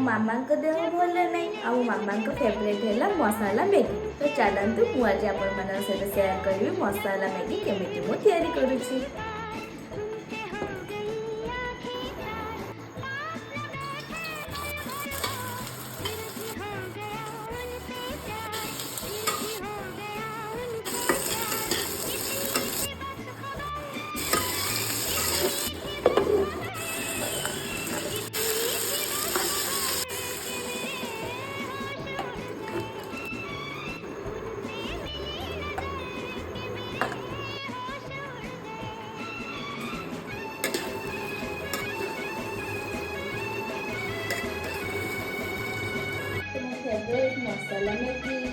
ମାମାଙ୍କ ଦେହ ଭଲ ନାହିଁ ଆଉ ମାମାଙ୍କ ଫେଭରେଟ୍ ହେଲା ମସଲା ମ୍ୟାଗି। ତ ଚାଲନ୍ତୁ ମୁଁ ଆଜି ଆପଣମାନଙ୍କ ସହିତ ସେୟାର କରିବି ମସଲା ମ୍ୟାଗି କେମିତି ମୁଁ ତିଆରି କରୁଛି। फेवरेट मसाला मैगी